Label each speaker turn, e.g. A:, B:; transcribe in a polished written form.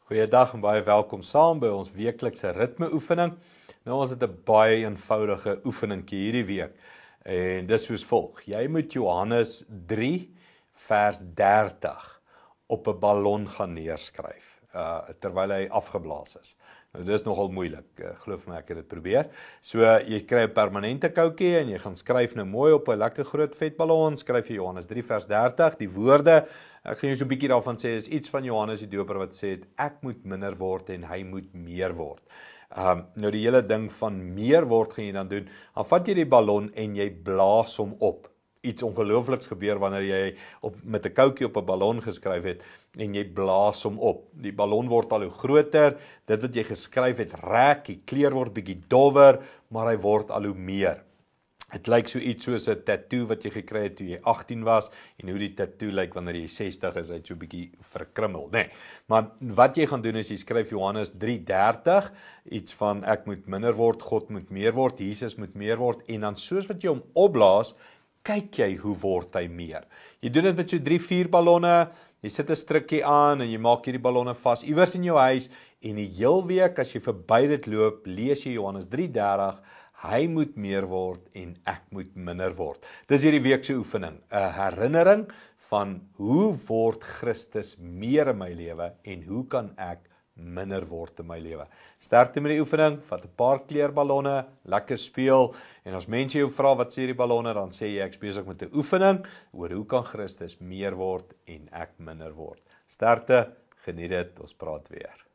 A: Goeiedag en baie welkom saam by ons weeklikse ritmeoefening. Nou ons het 'n baie eenvoudige oefeningkie hierdie week. En dis soos volg. Jy moet Johannes 3 vers 30 op 'n ballon gaan neerskryf terwyl hy afgeblaas is. Nou dis nogal moeilik. Glo vir my ek het dit probeer. So jy kry 'n permanente koutjie en jy gaan skryf nou mooi op 'n lekker groot vet ballon, skryf jy Johannes 3 vers 30, die woorde. Ek gaan jou so 'n bietjie daarvan sê, is iets van Johannes die Doper wat sê, ek moet minder word en hy moet meer word. Nou die hele ding van meer word gaan jy dan doen, dan vat jy die ballon en jy blaas hom op. Iets ongeloofliks gebeur wanneer jy met 'n koutjie op 'n ballon geskryf het en jy blaas hom op. Die ballon word al hoe groter, dit wat jy geskryf het rek, die kleur word bietjie dowwer, maar hy word al hoe meer. Het lyk so iets soos 'n tattoo wat jy gekry het toe jy 18 was en hoe die tattoo lyk wanneer jy 60 is, hy't so bietjie verkrummel, nê. Maar wat jy gaan doen is jy skryf Johannes 3:30, iets van ek moet minder word, God moet meer word, Jesus moet meer word en dan soos wat jy hom opblaas, kyk jy hoe word hy meer. Jy doen dit met so 3-4 ballonne, jy sit 'n strikkie aan en jy maak hierdie ballonne vas iewers in jou huis en die heel week as jy verby dit loop, lees jy Johannes 3:30, hy moet meer word en ek moet minder word. Dis hierdie week se oefening, 'n herinnering van hoe word Christus meer in my lewe en hoe kan ek minder word in my lewe. Sterkte met die oefening, vat 'n paar kleurballonne, lekker speel en as mense jou vra wat sê die ballonne, dan sê jy ek's besig met 'n oefening oor hoe kan Christus meer word en ek minder word. Sterkte, geniet dit, ons praat weer.